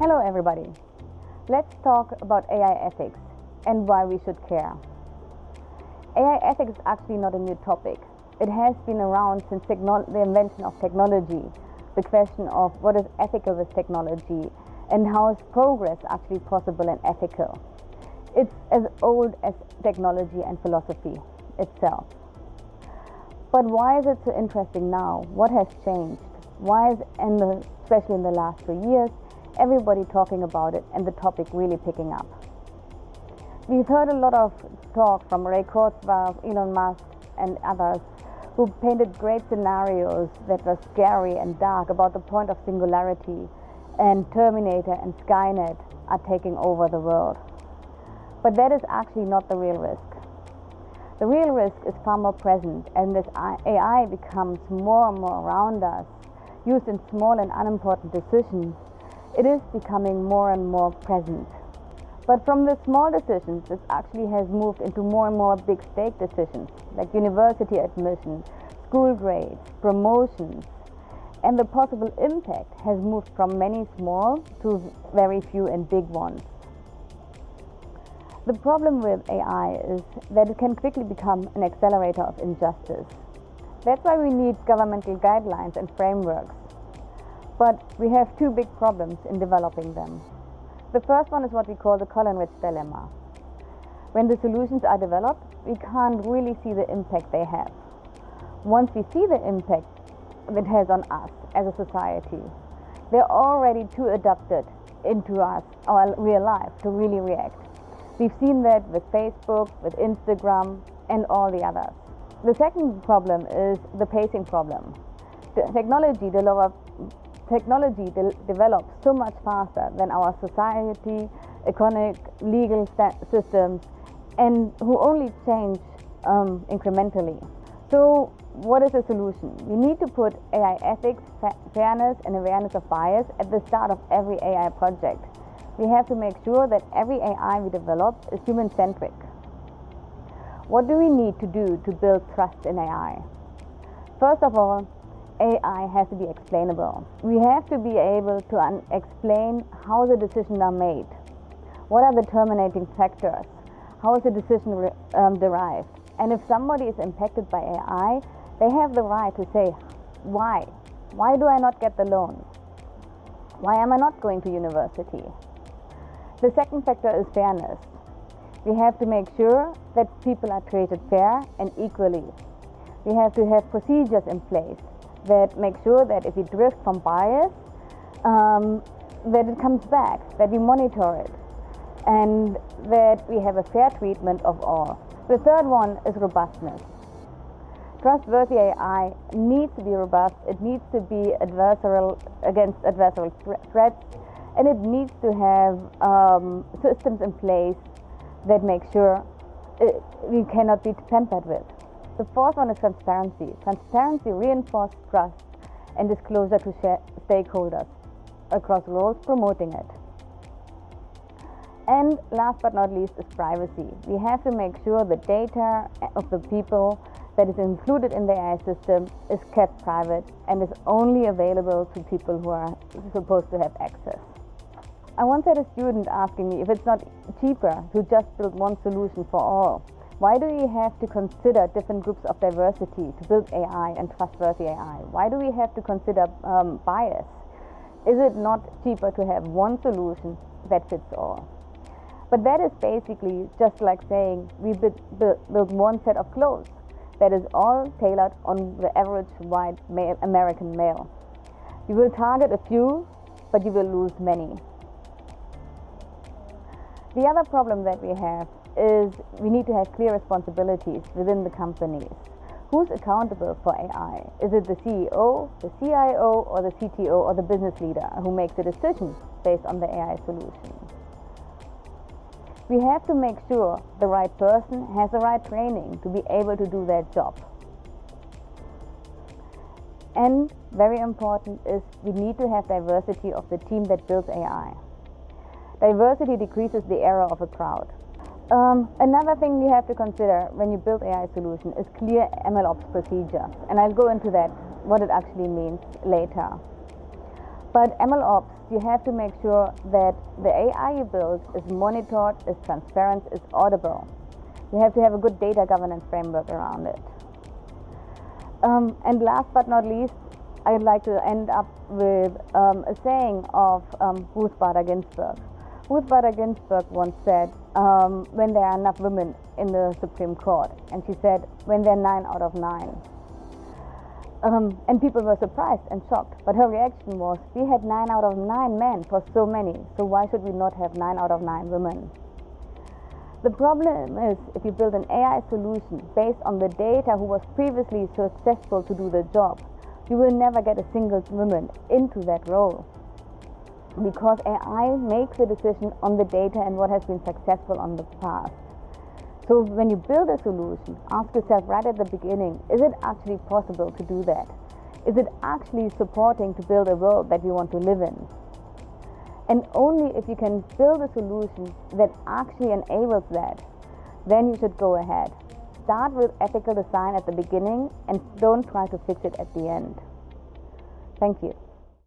Hello everybody. Let's talk about AI ethics and why we should care. AI ethics is actually not a new topic. It has been around since the invention of technology. The question of what is ethical with technology and how is progress actually possible and ethical. It's as old as technology and philosophy itself. But why is it so interesting now? What has changed? Why is, especially in the last 3 years, everybody talking about it and the topic really picking up? We've heard a lot of talk from Ray Kurzweil, Elon Musk and others who painted great scenarios that were scary and dark about the point of singularity, and Terminator and Skynet are taking over the world. But that is actually not the real risk. The real risk is far more present, and as AI becomes more and more around us, used in small and unimportant decisions, it is becoming more and more present. But from the small decisions, it actually has moved into more and more big stake decisions, like university admission, school grades, promotions, and the possible impact has moved from many small to very few and big ones. The problem with AI is that it can quickly become an accelerator of injustice. That's why we need governmental guidelines and frameworks. But we have two big problems in developing them. The first one is what we call the Colin-Rich dilemma. When the solutions are developed, we can't really see the impact they have. Once we see the impact it has on us as a society, they're already too adapted into our real life to really react. We've seen that with Facebook, with Instagram, and all the others. The second problem is the pacing problem. The technology develops so much faster than our society, economic, legal systems, and who only change incrementally. So what is the solution? We need to put AI ethics, fairness, and awareness of bias at the start of every AI project. We have to make sure that every AI we develop is human-centric. What do we need to do to build trust in AI? First of all, AI has to be explainable. We have to be able to explain how the decisions are made. What are the terminating factors? How is the decision derived? And if somebody is impacted by AI, they have the right to say, why? Why do I not get the loan? Why am I not going to university? The second factor is fairness. We have to make sure that people are treated fair and equally. We have to have procedures in place that make sure that if we drift from bias, that it comes back, that we monitor it, and that we have a fair treatment of all. The third one is robustness. Trustworthy AI needs to be robust, it needs to be against adversarial threats, and it needs to have systems in place that make sure we cannot be tampered with. The fourth one is transparency. Transparency reinforces trust and disclosure to stakeholders across roles promoting it. And last but not least is privacy. We have to make sure the data of the people that is included in the AI system is kept private and is only available to people who are supposed to have access. I once had a student asking me if it's not cheaper to just build one solution for all. Why do we have to consider different groups of diversity to build AI and trustworthy AI? Why do we have to consider bias? Is it not cheaper to have one solution that fits all? But that is basically just like saying we build one set of clothes that is all tailored on the average white American male. You will target a few, but you will lose many. The other problem that we have is we need to have clear responsibilities within the companies. Who's accountable for AI? Is it the CEO, the CIO, or the CTO, or the business leader who makes a decision based on the AI solution? We have to make sure the right person has the right training to be able to do their job. And very important is we need to have diversity of the team that builds AI. Diversity decreases the error of a crowd. Another thing you have to consider when you build AI solution is clear MLOps procedures, and I'll go into that, what it actually means later. But MLOps you have to make sure that the AI you build is monitored, is transparent, is audible. You have to have a good data governance framework around it. And last but not least, I'd like to end up with a saying of Ruth Bader Ginsburg. Ruth Bader Ginsburg once said, when there are enough women in the Supreme Court, and she said, when there are 9 out of 9. And people were surprised and shocked, but her reaction was, we had 9 out of 9 men for so many, so why should we not have 9 out of 9 women? The problem is, if you build an AI solution based on the data who was previously successful to do the job, you will never get a single woman into that role, because AI makes a decision on the data and what has been successful on the past. So when you build a solution, ask yourself right at the beginning, is it actually possible to do that? Is it actually supporting to build a world that you want to live in? And only if you can build a solution that actually enables that, then you should go ahead. Start with ethical design at the beginning and don't try to fix it at the end. Thank you.